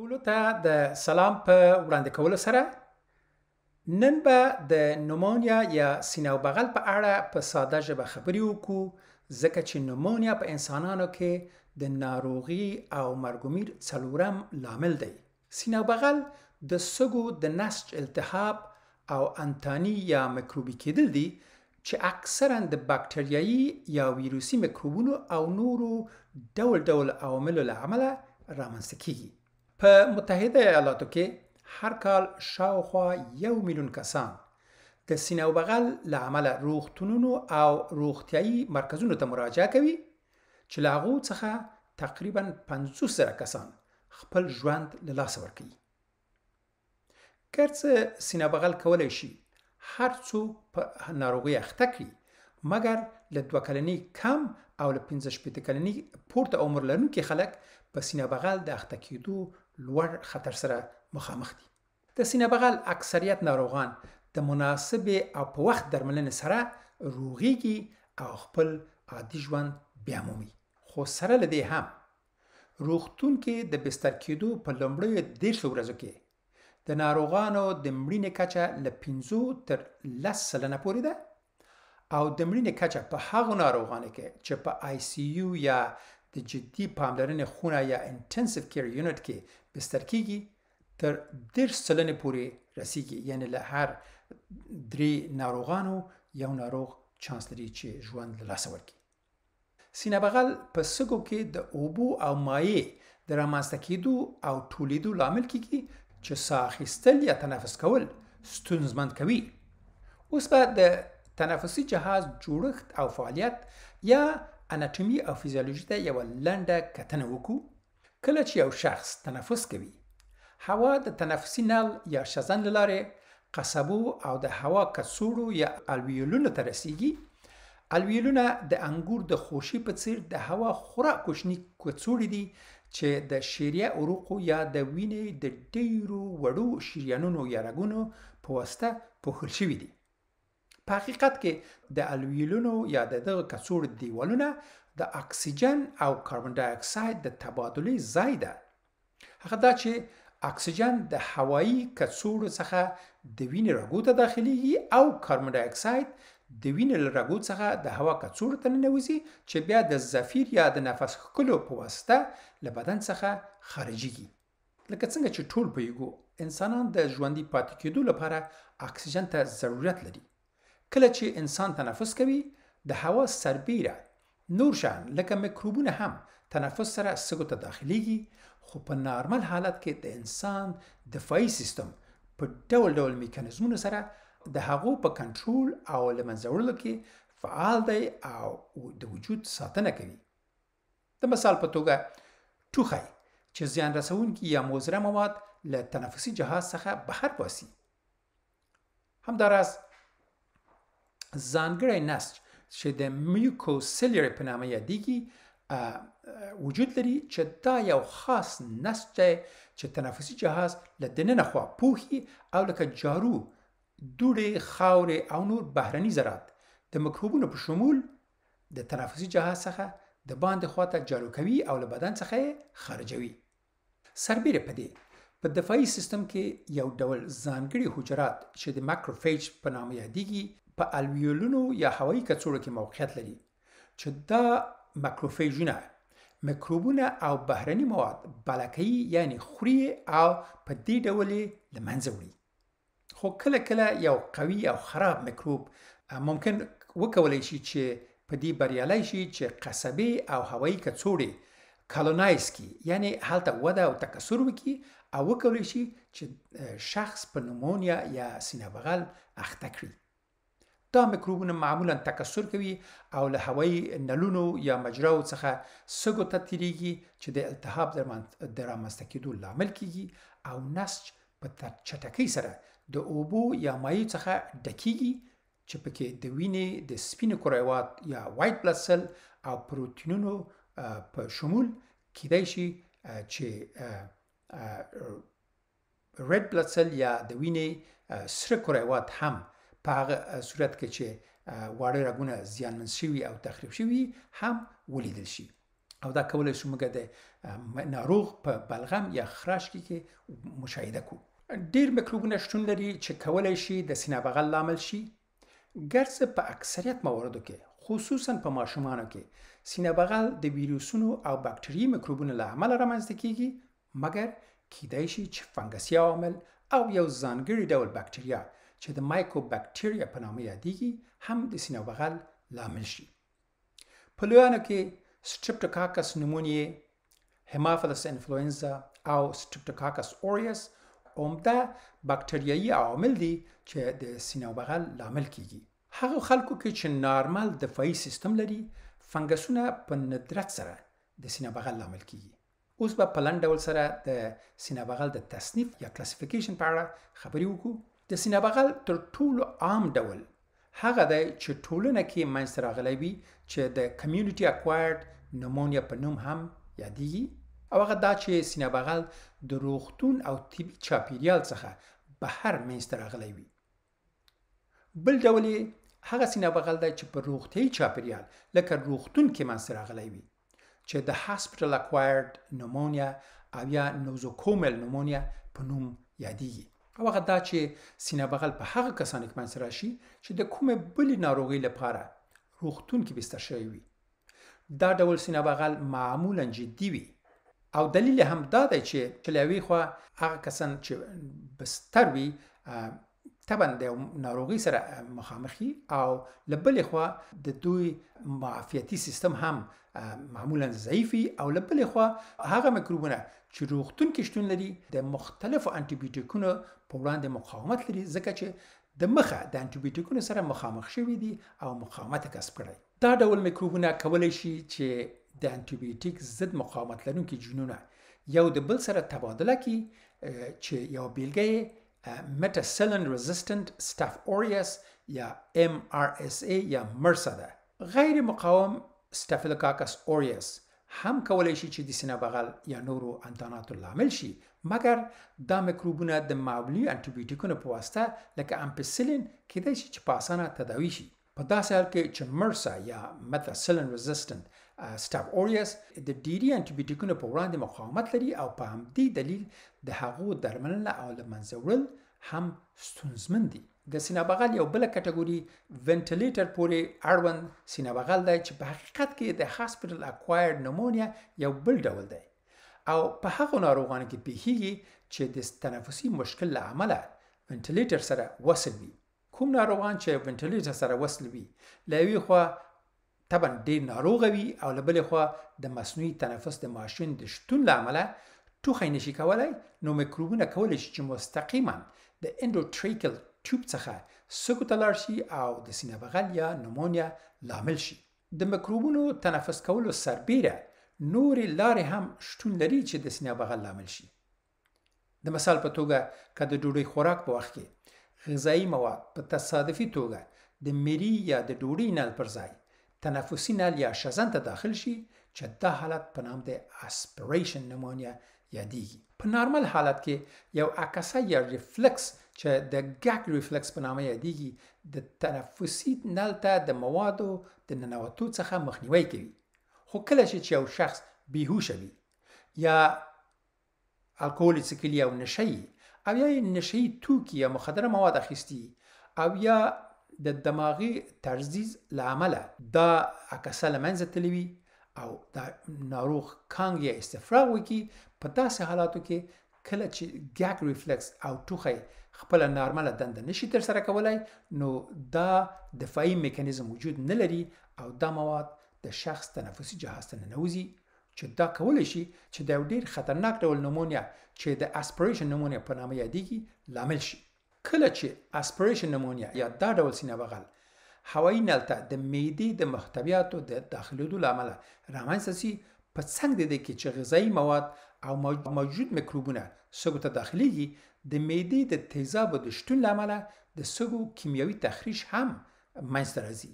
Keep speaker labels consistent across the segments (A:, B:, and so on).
A: ټولو ته د سلام په وړاندې کولو سره نن به د نومونیا یا سینه او بغل په اړه په ساده ژبه خبرې وکړو، ځکه چې نومونیا په انسانانو کې د ناروغي او مرګومیر څلورم لامل دی. سینه او بغل د سږو د نسج التهاب او انتاني یا میکروبي کېدل دي چې اکثرا د باکتریایي یا ویروسي میکروبونو او نورو ډول ډول عواملو له امله رامنځته کیږي. په متحده ایالاتو کې هر کال شاوخوا 1 میلیون کسان د سینه او بغل له امله روغتونونو او روغتیایي مرکزونو ته مراجعه کوي، چې له هغو څخه تقریبا 500 کسان خپل ژوند له لاسه ورکوي. ګرڅه سینه او بغل کولی شي هر څوک په ناروغۍ اخته کړي، مګر له 2 کلني کم او له 15 کلني پورته عمر لرونکي خلک په سینه بغل د اخته کېدو لوړ خطر سره مخامخ دي. د سینه بغل اکثریت ناروغان د مناسبې او په وخت درملنې سره روغېږي او خپل عادي ژوند بیا مومي. خو سره له دې هم روغتون کې د بستر کېدو په لومړیو 10 ورځو کې د ناروغانو د مړینې کچه له 5 تر 10 سلنه پورې ده، او د مړینې کچه په هغو ناروغانو کې چې په آی سی یو یا د جدي پاملرنې خونه یا انټنسیو کیر یونټ کې بستر کېږي تر 10 سلنې پورې رسیږي. یعنی له هر 3 ناروغانو یو ناروغ چانس لري چې ژوند له لاسه ورکړي. سینه بغل په سږو کې د اوبو او مایع د رامنځته کېدو او ټولېدو لامل کېږي چې ساه اخیستل یا تنفس کول ستونزمن کوي. اوس به د تنفسي جهاز جوړښت او فعالیت یا اناتومي او فیزیولوژي ته یو لنډه کتنه وکړو. کله چې یو شخص تنفس کوي، هوا د تنفسي نل یا شزن له لارې قصبو او د هوا کڅوړو یا الویولونو ته رسیږي. الویولونه د انګور د خوشې په څیر د هوا خورا کوچني کڅوړې دي چې د شیریه عروقو یا د وینې د ډیرو وړو شریانونو یا رګونو په واسطه پوښل شوي دي. په حقیقت کې د الویولونو یا دغه کڅوړو دیوالونه د اکسیجن او کاربن ډای اکساید د تبادلې ځای ده. هغه دا چې اکسیجن د هوایی کڅوړو څخه د وینې رګو ته داخليږي او کاربن ډای اکساید د وینې له رګو څخه د هوا کڅوړو ته ننوځي، چې بیا د زفیر یا د نفس ښکلو په واسطه له بدن څخه خارجيږي. لکه څنګه چې ټول پوهیږو، انسانان د ژوندي پاتې کېدو لپاره اکسیجن ته ضرورت لري. کله چې انسان تنفس کوي، د هوا سربیره نور شیان لکه میکروبونه هم تنفس سره سږو ته داخليږي، خو په نارمل حالت کې د انسان دفاعي سیستم په ډول ډول میکانیزمونو سره د هغو په کنټرول او له منځه وړلو کې فعال دی او د وجود ساتنه کوي. د مثال په توګه ټوخی چې زیان رسونکي یا مضر مواد له تنفسي جهاز څخه بهر باسي. همداراز ځانګړی نسج چې د میوکوسیلیاري په نامه یادیږي وجود لري، چې دا یو خاص نسج دی چې تنفسي جهاز له دننه خوا پوښي او لکه جارو، دوړې، خاورې او نور بهرني ذرات د میکروبونو په شمول د تنفسي جهاز څخه د باندې خواته جارو کوي او له بدن څخه یې خارجوي. سربیره په دې په دفاعي سیستم کې یو ډول ځانګړي حجرات چې د ماکروفیج په نامه یادیږي په الویولونو یا هوایي کڅوړو کې موقعیت لري، چې دا ماکروفیجونه میکروبونه او بهرني مواد بلکوي، یعنی خوري او په دې ډول یې له منځه وړي. خو کله کله یو قوي او خراب میکروب ممکن وکولای شي چې په دې بریالی شي چې قصبې او هوایي کڅوړې کالونایز کړي، یعنی هلته وده او تکثر وکړي او وکولای شي چې شخص په نومونیا یا سینه بغل اخته کړي. دا میکروبونه معمولا تکثر کوي او له هوایي نلونو یا مجراو څخه سږو ته تیریږي، چې د التهاب د رامنځته کېدو لامل کېږي او نسج په چټکۍ سره د اوبو یا مایع څخه ډکیږي، چې پکې د وینې د سپینو کرویات یا وایټ بلډ سل او پروتینونو په شمول کېدای شي چې ریډ بلډ سل یا د وینې سره کرویات هم په هغه صورت کې چې واړه رګونه زیانمن شوي او تخریب شوي هم ولیدل شي. او دا کولای شو موږ د ناروغ په بلغم یا خراش کې مشاهده کو. ډیر میکروبونه شتون لري چې کولای شي د سینه بغل لامل شي. ګرځ په اکثریت مواردو کې خصوصا په ماشومانو کې سینه بغل د ویروسونو او باکتری میکروبونو له امله رامنځته کیږي، مګر کیدای شي چې فنګسي عامل او یو ځانګړي ډول باکتریا چې د مایکرو باکتریا په نامه یادېږي هم د سینه بغل لامل شي. په لویانو کې سټریپټوکاکس نومونیا، هیمافیلس انفلونزا او سټریپټوکاکس اوریس عمده باکتریایي عوامل دي چې د سینه بغل لامل کیږي. هغه خلکو کې چې نارمل دفاعي سیستم لري فنګسونه په ندرت سره د سینه بغل لامل کیږي. اوس به په لنډ ډول سره د سینه بغل د تصنیف یا کلاسیفیکیشن په اړه خبرې وکړو. د سینه بغل تر ټولو عام ډول هغه دی چې ټولنه کې منځته راغلی وي چې د کمیونټي اکوایرډ نومونیا په نوم هم یادېږي، او هغه دا چې سینه بغل د روغتون او طبي چاپیریال څخه بهر منځته راغلی وي. بل ډول هغه سینه بغل دی چې په روغتیایي چاپیریال لکه روغتون کې منځته راغلی وي چې د هاسپټل اکوایرډ نومونیا او یا نوزوکومل نومونیا په نوم یادېږي، او هغه دا چې سینه بغل په هغه کسانو کې منځته راشي چې د کومې بلې ناروغۍ لپاره روغتون کې بستر شوی وي. دا ډول سینه بغل معمولا جدي وي، او دلیل هم دا دی چې له یوې خوا هغه کسان چې بستر وي طبعا د ناروغۍ سره مخامخي، او له بلې خوا د دوی معافیتي سیستم هم معمولا ضعیفي، او له بلې خوا هغه میکروبونه چې روغتون کې شتون لري د مختلفو انټيبیوټیکونو په وړاندې مقاومت لري، ځکه چې د مخه د انټيبیوټیکونو سره مخامخ شوي دي او مقاومت کسب کړی. دا ډول میکروبونه کولای شي چې د انټيبیوټیک ضد مقاومت لرونکي جینونه یو د بل سره تبادله کړي، چې یو بیلګه ميتاسيلين ريزيستنت ستاف اوريوس یا MRSA یا مرسا ده. غیر مقاوم ستافیلوکاکس اوریوس هم کولای شي چې د سینه بغل یا نورو انتاناتو لامل شي، مګر دا میکروبونه د معمولي انټيبیوټیکونو په واسطه لکه امپیسیلین کېدای شي چې په اسانه تداوي شي. په داسې حال کې چې مرسا یا ميتاسيلين ريزيستنت ستاف اوريوس د ډیری انټيبیوټیکونو په وړاندې مقاومت لري، او په همدې دلیل د هغو درملنه او له منځه وړل هم ستونزمن دي. د سینه بغل یو بل کټګوري وینټیلیټر پورې اړوند سینه بغل دی چې په حقیقت کې د هاسپټل اکوایرډ نومونیا یو بل ډول دی، او په هغو ناروغانو کې پیښیږي چې د تنفسي مشکل له امله وینټیلیټر سره وصل وي. کوم ناروغان چې وینټیلیټر سره وصل وي له یوې خوا طبعا ډیر ناروغه وي، او له بلې خوا د مصنوعي تنفس د ماشین د شتون له امله ټوخی نشي کولی، نو میکروبونه کولی شي چې مستقیما د اندوټریکل ټیوب څخه سږو ته لاړ شي او د سینه بغل یا نومونیا لامل شي. د میکروبونو تنفس کولو سربیره نورې لارې هم شتون لري چې د سینه بغل لامل شي. د مثال په توګه که د ډوډۍ خوراک په وخت کې غذایي مواد په تصادفي توګه د میری یا د ډوډۍ نل پر ځای تنفسي نل یا شزن ته داخل شي، چې دا حالت په نام د اسپریشن نومونیا یادېږي. په نارمل حالت کې یو عکسه یا ریفلکس چې د ګاګ ریفلکس په نامه یادېږي د تنفسي نل ته د موادو د ننوتو څخه مخنیوی کوي. خو کله چې یو شخص بیهوشه وي یا الکول څکلي او نشه‌ای او یا نشه‌ای توکي یا مخدره مواد اخیستي او یا د دماغي ترزیز له امله دا عکسه له منځه تللی وي او دا ناروغ کانګ یا استفراغ وکړي، په داسې حالاتو کې کله چې ګاګ ریفلکس او ټوخی خپله نارمله دنده نشي ترسره کولی، نو دا دفاعي میکانیزم وجود نه لري او دا مواد د شخص تنفسي جهاز ته ننوځي، چې دا کولی شي چې د یو ډیر خطرناک ډول نومونیا چې د اسپریشن نومونیا په نامه یادېږي لامل شي. کله چې اسپریشن نومونیا یا دا ډول سینه بغل هوایي نل ته د معدې د محتویاتو د داخلېدو له امله رامنځته شي، په څنګ د دې کې چې غذایي مواد او موجود میکروبونه سږو ته داخليږي، د معدې د تیزابو د شتون له امله د سږو کیمیاوي تخریش هم منځته راځي.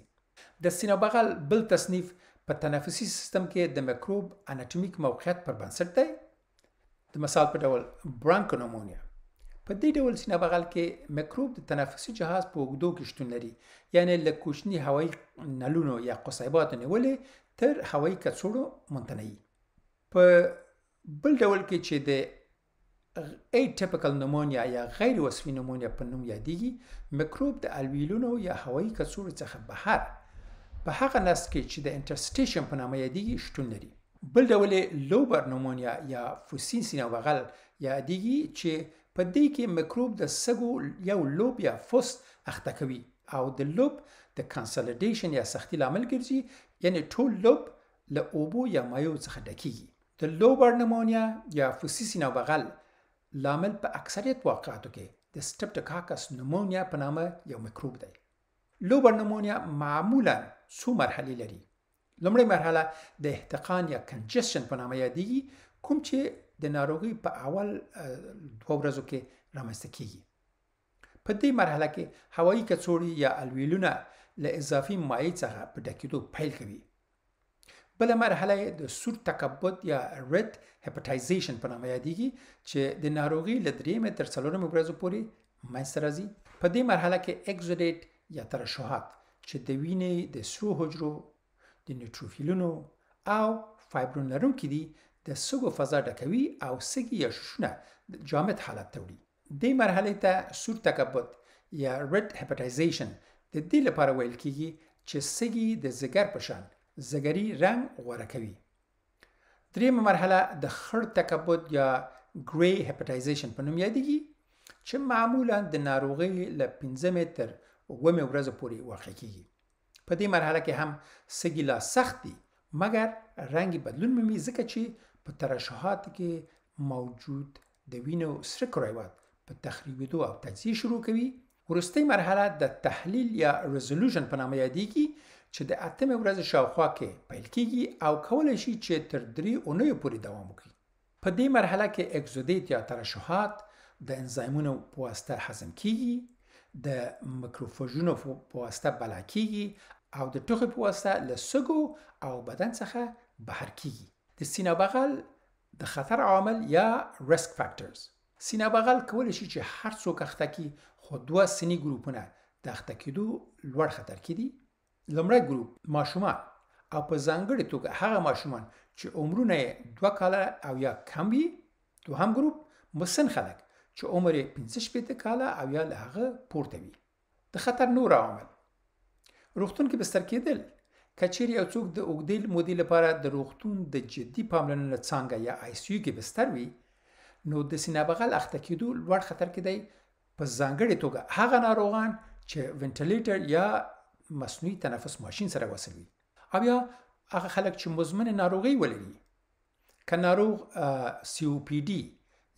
A: د سینه بغل بل تصنیف په تنفسي سیستم کې د میکروب اناټومیک موقعیت پر بنسټ دی. د مثال په ډول برانکونومونیا. په دې ډول سینه بغل کې میکروب د تنفسي جهاز په اوږدو کې شتون لري، یعنی له کوچني هوایي نلونو یا قصیباتو نیولې تر هوایي کڅوړو منتنوي. په بل ډول کې چې د ایټیپیکل نومونیا یا غیر وصفي نومونیا په نوم یادېږي، میکروب د الویولونو یا هوایي کڅوړې څخه بهر په هغه نسج کې چې د انټرسټیشن په نامه یادېږي شتون لري. بل ډول لوبر نومونیا یا فوسین سینه بغل یادېږي چې په دې کې میکروب د سږو یو لوب یا فوس اخته کوي او د لوب د کانسالیډیشن یا سختي لامل ګرځي، یعنی ټول لوب له اوبو یا مایو څخه ډکیږي. د لوبر نومونیا یا فوسین سینه بغل لامل په اکثریت واقعاتو کې د سټرپټوکاکس نومونیا په نامه یو میکروب دی. لوبر نومونیا معمولا څو مرحلې لري. لومړی مرحله د احتقان یا کنجسشن په نامه یادېږي، کوم چې د ناروغۍ په اول 2 ورځو کې رامنځته کیږي. په دې مرحله کې هوایي کڅوړې یا الویولونه له اضافي مایع څخه په ډکېدو پیل کوي. بله مرحله د سور تکبد یا ریډ هپټایزیشن په نامه یادېږي چې د ناروغۍ له 3 تر 4 ورځو پورې منځته راځي. په دې مرحله کې اکزودیټ یا ترشحات چې د وینې د سرو حجرو، د نیوټروفیلونو او فایبرون لرونکي دي د سږو فضا ډکوي او سږي یا ششونه د جامد حالت ته وړي. دې مرحلې ته سور تکبد یا ریډ هپټایزیشن د دې لپاره ویل کېږي چې سږي د ځګر په شان ځګري رنګ غوره کوي. درېیمه مرحله د خړ تکبد یا ګری هپټایزیشن په نوم یادېږي چې معمولا د ناروغۍ له 5 تر 7 ورځې پورې واقع کېږي. په دې مرحله کې هم سږي لا سخت دي مګر رنګ بدلون مومي، ځکه چې په ترشحاتو کې موجود د وینو سره کرویات په تخریبېدو او تجزیه شروع کوي. وروستۍ مرحله د تحلیل یا ریزولوشن په نامه یادېږي چې د 8 ورځې شاوخوا کې پیل کېږي او کولی شي چې تر 3 اونیو پورې دوام وکړي. په دې مرحله کې اکزودیت یا ترشحات د انزایمونو په واسطه هضم کېږي، د مکروفاژونو په واسطه بلا کېږي او د ټوخي په واسطه له سږو او بدن څخه بهر کېږي. د سینه بغل د خطر عامل یا ریسک فاکټرز. سینه بغل کولی شي چې هر څوک اخته کړي، خو 2 سني ګروپونه د اخته کېدو لوړ خطر کې دي. لومړی ګروپ ماشومان او په ځانګړې توګه هغه ماشومان چې عمرونه یې 2 کاله او یا کم وي. دوهم ګروپ مسن خلک چې عمر یې 65 کاله او یا له هغه پورته وي. د خطر نور عوامل: روغتون کې بستر کېدل. که چیرې یو څوک د اوږدې مودې لپاره د روغتون د جدي پاملرنې څانګه یا آی سی یو کې بستر وي، نو د سینه بغل اخته کېدو لوړ خطر کې دی، په ځانګړې توګه هغه ناروغان چې وینټیلیټر یا مصنوعي تنفس ماشین سره وصل وي، او یا هغه خلک چې مزمن ناروغۍ ولري. که ناروغ سی او پی ډي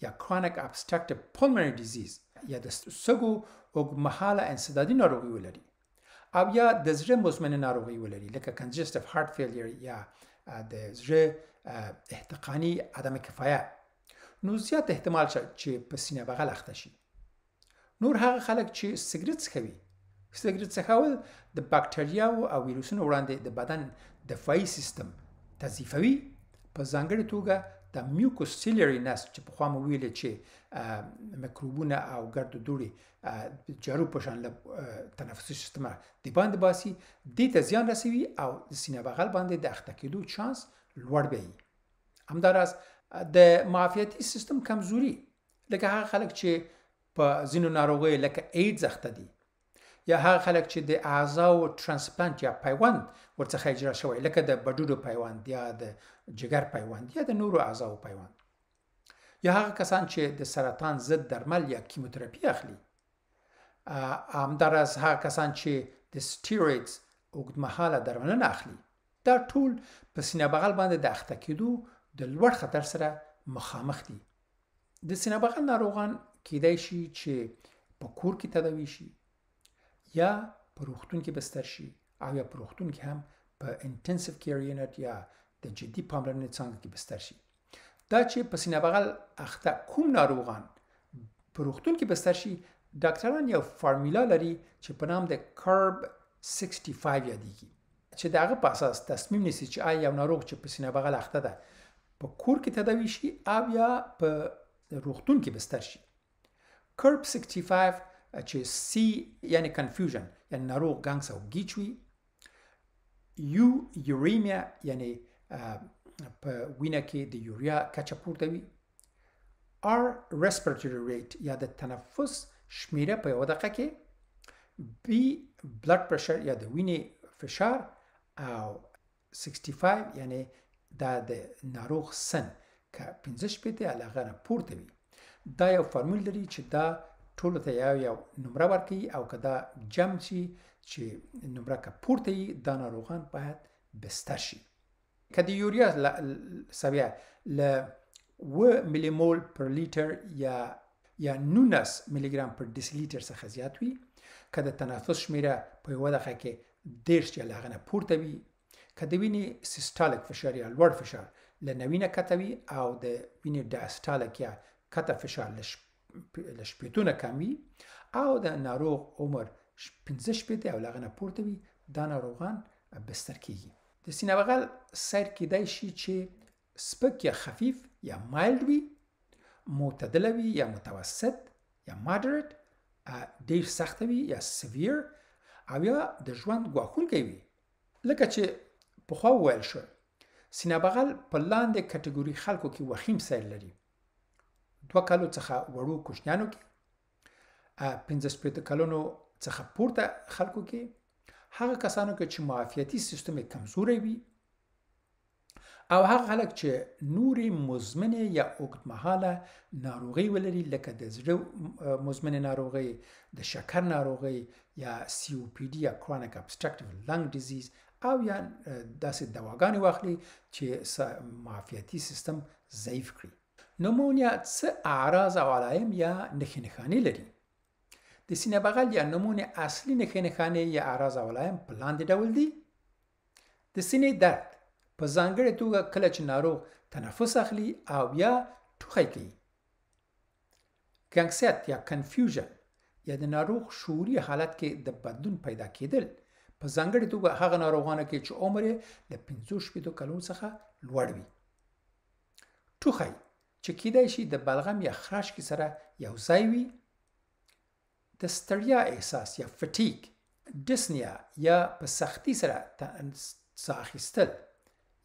A: یا کرونیک ابستراکټیو پولمنري ډیزیز یا د سږو اوږدمهاله انسدادي ناروغي ولري، او یا د زړه مزمن ناروغي ولري لکه کنجسټیو هارت فیلیر یا د زړه احتقاني عدم کفایه، نو زیات احتمال شته چې په سینه بغل اخته شي. نور هغه خلک چې سګرټ څښي. سګرټ څښل د باکټریاو او ویروسونو وړاندې د بدن دفاعي سیستم تضعیفوي، په ځانګړې توګه د میوکوسیلري نسج چې پخوا مو ویلې چې میکروبونه او ګرد و دوړې جارو په شان له تنفسي سیستم د باندې باسي، دې ته زیان رسوي او د سینه بغل باندې د اخته کېدو چانس لوړ وي. همداراز د معافیتي سیستم کمزوري، لکه هغه خلک چې په ځینو ناروغیو لکه ایډز اخته دي، یا هغه خلک چې د اعضاو ترانسپلانت یا پیوند ورڅخه اجرا شوی، لکه د بډوډو پیوند یا د جگر پیوند یا د نورو اعضاو پیوند، یا هغه کسان چې د سرطان ضد درمل یا کیموتراپي اخلي. همداراز هغه کسان چې د سټیرویډز اوږدمهاله درملنه اخلي. دا ټول په سینه بغل باندې د اخته کېدو د لوړ خطر سره مخامخ دي. د سینه بغل ناروغان کېدای شي چې په کور کې تداوي شي، یا په روغتون کې بستر شي، او یا په روغتون کې هم په انټنسیو کیر یونټ یا د جدي پاملرنې څانګه کې بستر شي. دا چې په سینه بغل اخته کوم ناروغان په روغتون کې بستر شي، ډاکټران یو فارمولا لري چې په نام د کرب 65 یادېږي، چې د هغه په اساس تصمیم نیسي چې آیا یو ناروغ چې په سینه بغل اخته ده په کور کې تداوي شي او یا په روغتون کې بستر شي. کرب 65 چې سی یعنی کنفیوژن یعنی ناروغ ګنګس او گیچ وي، یو یوریمیا یعنی په وینه کې د یوریا کچه پورته وي. R respiratory rate یا د تنفس شمیره په یو دقیقه کې. B blood pressure یا د وینې فشار. او 65 یعنی دا د ناروغ سن که 65 علاقه نه پورته وي. دا یو فارمول لري چې دا ټولو ته یو نمره ورکوي او که دا جمع شي چې نمره که پورته وي دا ناروغان باید بستر شي. که د یوریا سویه له 7 ملي مول پر لیټر یا 19 ملي ګرام پر ډیسی لیټر څخه زیات وي. که د تنفس شمیره په یوه دقیقه کې 10 یا له هغه نه پورته وي. که د وینې سیستالیک فشار یا لوړ فشار له 90 نه کته وي او د وینې ډایسټالیک یا کته فشار له 80 نه کم وي او د ناروغ عمر 65 او له هغه نه پورته وي دا ناروغان بستر کیږي. د سینه بغل سیر کیدای شي چې سپک یا خفیف یا مایلډ وي، معتدل وي یا متوسط یا ماډریټ، ډیر سخت وي یا سیویر او یا د ژوند ګواښونکی وي. لکه چې پخوا وویل شو سینه بغل په لاندې کټګوري خلکو کې وخیم سیر لري. 2 کالو څخه وړو کوچنیانو کې، 15 کلونو څخه پورته خلکو کې، هغه کسانو کې چې معافیتي سیستم کمزوری وي او هغه خلک چې نوري مزمنه یا اوږدمهاله ناروغۍ ولري لکه د زړه مزمنه ناروغۍ، د شکر ناروغۍ یا COPD یا chronic obstructive lung disease او یا داسې دواګانې واخلي چې معافیتي سیستم ضعیف کړي. نومونیا څه اعراض او علایم یا نښې نښانې لري؟ د سینه بغل یا نمونې اصلي نښې نښانې یا اعراض او علایم په لاندې ډول دي. د سینې درد په ځانګړې توګه کله چې ناروغ تنفس اخلي او یا ټوخی کوي. ګنګسیت یا کنفیوژن یا د ناروغ شعوري حالت کې د بدلون پیدا کېدل په ځانګړې توګه هغه ناروغانو کې چې عمر یې له 65 کلونو څخه لوړ وي. ټوخی چې کېدای شي د بلغم یا خراشکې سره یو ځای وي. د ستړیا احساس یا فټیګ، ډسنیا یا په سختي سره ساه اخیستل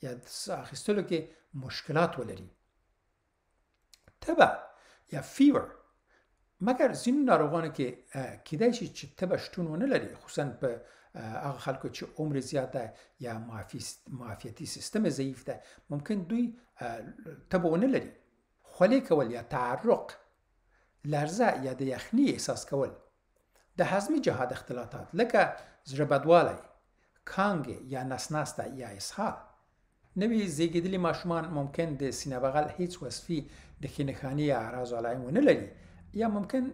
A: یا ساه اخیستلو کې مشکلات ولري. تبه یا فیور، مګر ځینو ناروغانو کې کېدای شي چې تبه شتون ونه لري، خصوصا په هغه خلکو چې عمر زیات ده یا معافیتي سیستم ضعیف ده ممکن دوی تبه ونه لري. خولې کول یا تعرق، لرزه یا د یخني احساس کول، د هضمي جهاد اختلالات لکه زړه بدوالی، کانګې یا نسناسته یا اسهال. نوي زیږیدلي ماشومان ممکن د سینه بغل هیڅ وصفي نښې نښانې یا اعراض او علایم ونه لري یا ممکن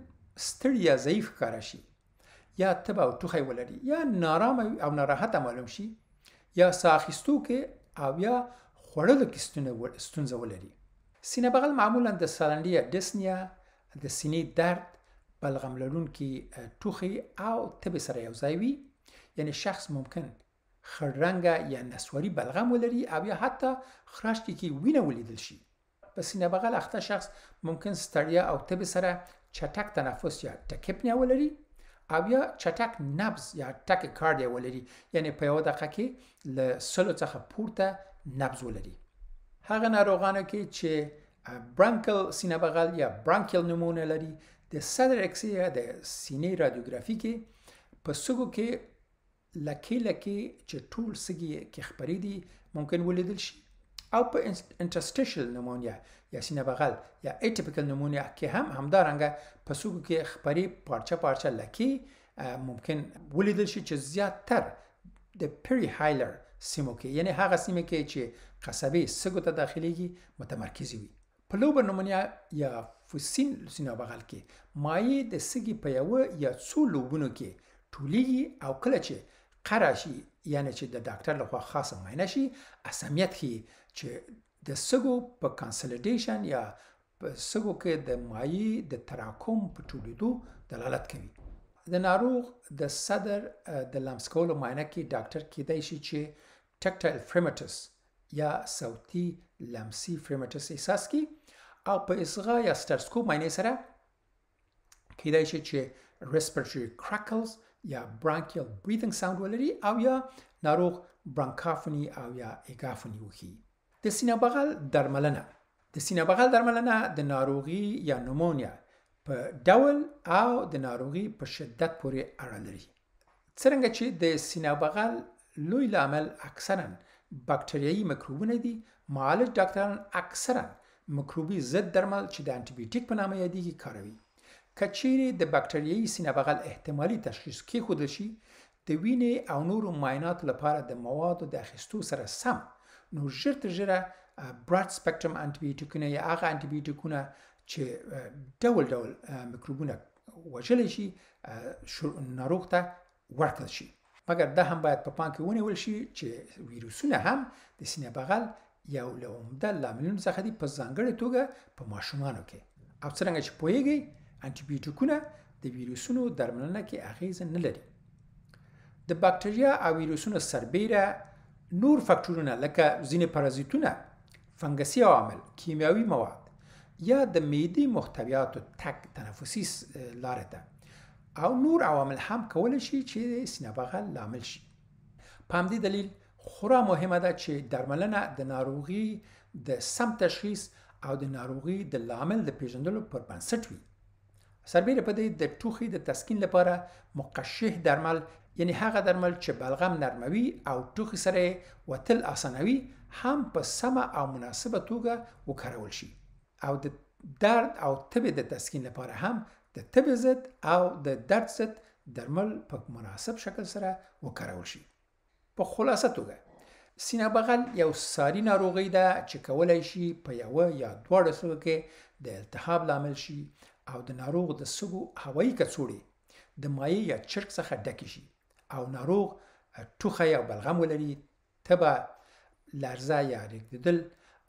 A: ستړي یا ضعیف ښکاره شي یا تبه او ټوخی ولري یا نارامه او ناراحته معلوم شي یا ساه اخیستو کې او یا خوړلو کې ستونزه ولري. سینه بغل معمولا د سالنډي یا ډسنیا، د سینې درد، بلغم لرونکي ټوخي او تبې سره یو ځای وي. یعنی شخص ممکن خړ رنګه یا نسواري بلغم ولري او یا حتی خراشکې کې وینه ولیدل شي. په سینه بغل اخته شخص ممکن ستړیا او تبې سره چټک تنفس یا ټکیپنیا ولري او یا چټک نبض یا ټاکیکاردیا ولري، یعنی په یوه دقیقه کې له 100 څخه پورته نبض ولري. هغه ناروغانو کې چې برانکل سینه بغل یا برانکل نومونیا لري د صدر اکس یا د سینې رادیوګرافي کې په سږو کې لکې چې ټول سږي کې خپرې دي ممکن ولیدل شي او په انټرسټیشل نومونیا یا سینه بغل یا ایټیپیکل نومونیا کې هم همدارنګه په سږو کې خپرې پارچه لکې ممکن ولیدل شي چې زیاتتر د پری هایلر سیمو کې یعنی هغه سیمه کې چې قصبې سږو ته داخليږي متمرکز وي. په لوبر نومونیا یا فوسین سینه بغل کې مایع د سږي په یو یا څو لوبونو کې ټولیږي او کله چې قرع شي یعنی چې د ډاکټر لخوا خاصه معاینه شي اهمیت ښیي چې د سږو په کانسولیډیشن یا په سږو کې د مایع د تراکم په ټولیدو دلالت کوي. د ناروغ د صدر د لمس کولو معاینه کې ډاکټر کېدای شي چې ټکټایل فرمیټس یا صوتي لمسي فرمیټس احساس کړي او په اصغا یا سټرسکوپ معاینه سره کېدای شي چې ریسپیریټري کراکلز یا برانکیال بریثینګ ساوند ولري او یا ناروغ برانکافوني او یا ایګافوني وکړي. د سینه بغل درملنه د سینه بغل درملنه د ناروغي یا نومونیا په ډول او د ناروغي په شدت پورې اړه لري. څرنګه چې د سینه بغل لوی عامل اکثرا باکتریایي میکروبونه دي، معالج ډاکټران اکثرا میکروبي ضد درمل چې د انټي بیوټیک په نامه یادېږي کاروي. که چیرې د باکتریایي سینه بغل احتمالي تشخیص کېښودل شي، د وینې او نورو معایناتو لپاره د موادو د اخیستو سره سم، نو ژر تر ژره براډ سپیکټرم انټي بیوټیکونه یا هغه انټي بیوټیکونه چې ډول ډول میکروبونه وژلی شي ناروغ ته ورکړل شي. مګر دا هم باید په پام کې ونیول شي چې ویروسونه هم د سینه بغل یو له عمده لاملونو څخه دي، په ځانګړې توګه په ماشومانو کې. او څرنګه چې پوهیږئ انټي بیوټیکونه د ویروسونو درملنه کې اغیزه نه لري. د باکتریا او ویروسونو سربیره نور فاکټورونه لکه ځینې پارازیتونه، فنګسي عوامل، کیمیاوي مواد یا د معدې محتویاتو تک تنفسي لارې ته او نور عوامل هم کولی شي چې سینه بغل لامل شي. په همدې دلیل خورا مهمه ده چې درملنه د ناروغي د سم تشخیص او د ناروغي د لامل د پیژندلو پر بنسټ وي. سربیره په دې د ټوخي د تسکین لپاره مقشح درمل، یعنی هغه درمل چې بلغم نرموي او ټوخي سره وتل اسانوي، هم په سمه او مناسبه توګه وکارول شي. او د درد او تبې د تسکین لپاره هم د تبې ضد او د درد ضد درمل په مناسب شکل سره وکارول شي. په خلاصه توګه سینه بغل یو ساري ناروغي ده چې کولی شي په یوه یا دواړو سږو کې د التهاب لامل شي او د ناروغ د سږو هوایي کڅوړې د مایع یا چرګ څخه ډکې شي او ناروغ ټوخه یا بلغم ولري، تبه، لرزه یا ریږدېدل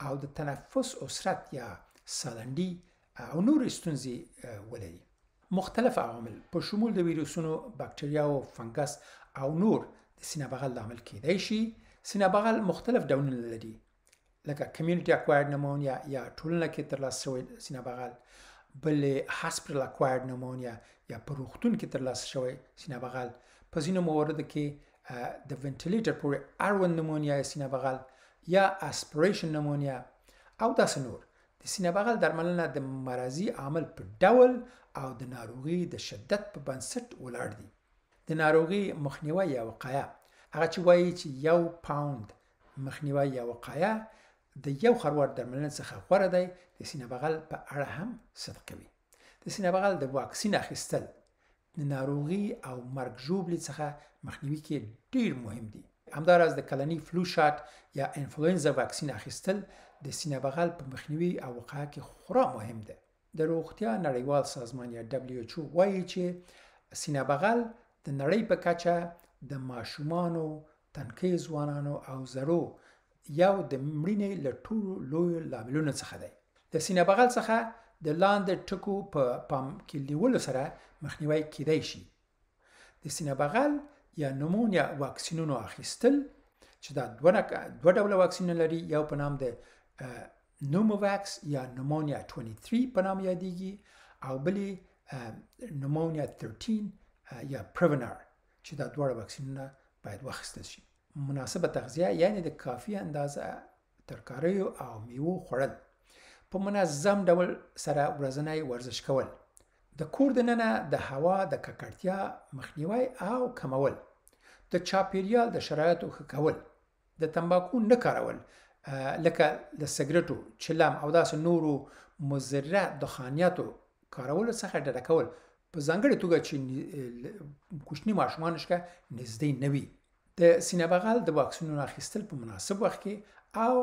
A: او د تنفس عسرت یا سالنډي او نور ستونزې ولري. مختلف عوامل په شمول د ویروسونو، باکتریاو، فنګس او نور د سینه بغل لامل کېدای شي. سینه بغل مختلف ډولونه لري، لکه کمیونټي اکوایرډ نومونیا یا ټولنه کې ترلاسه شوی سینه بغل، بل هاسپټل اکوایرډ نومونیا یا په روغتون کې ترلاسه شوی سینه بغل، په ځینو مواردو کې د وینټیلیټر پورې اړوند نومونیا سینه بغل یا اسپریشن نومونیا او داسې نور. د سینه بغل درملنه د مرضی عامل په ډول او د ناروغي د شدت په بنسټ ولاړ دي. د ناروغي مخنیوی یا وقایه، هغه چې وایي چې 1 پاوند مخنیوی یا وقایه د یو خروار درملنه څخه غوره دی، د سینه بغل په اړه هم صدق کوي. د سینه بغل د واکسین اخیستل د ناروغي او مرګ ژوبلې څخه مخنیوي کې ډیر مهم دي. همداراز د کلني فلو شاټ یا انفلونزا واکسین اخیستل د سینه بغل په مخنیوي او وقایه کې خورا مهم ده. د روغتیا نړیوال سازمان یا WHO وايي چې سینه بغل د نړۍ په کچه د ماشومانو، تنکیو ځوانانو او زرو یو د مړینې له ټولو لویو لاملونو څخه دی. د سینه بغل څخه د لاندې ټکو په پام کې نیولو سره مخنیوی کېدای شي. د سینه بغل یا نومونیا واکسینونو اخیستل چې دا دوه ډوله واکسینونه لري، یو په نام د نوموواکس یا نومونیا 23 په نام یادېږي او بلې نومونیا 13 یا پریونر، چې دا دواړه واکسینونه باید واخیستل شي. مناسبه تغذیه یعنی د کافي اندازه ترکاریو او میوو خوړل، په منظم ډول سره ورځنی ورزش کول، د کور دننه د هوا د ککړتیا مخنیوی او کمول، د چاپیریال د شرایطو ښه کول، د تمباکو نه کارول لکه د سګرټو، چلم او داسې نورو مضره دخانیاتو کارولو څخه ډډه کول، په ځانګړې توګه چې کوچني ماشومان شکه نږدې نه وي. د سینه بغل د واکسینونو اخیستل په مناسب وخت کې او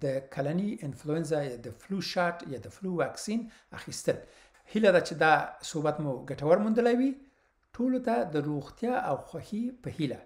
A: د کلني انفلونزا یا د فلو شاټ یا د فلو واکسین اخیستل. هیله ده چې دا صحبت مو ګټور موندلی وي. ټولو ته د روغتیا او خوښي په هیله.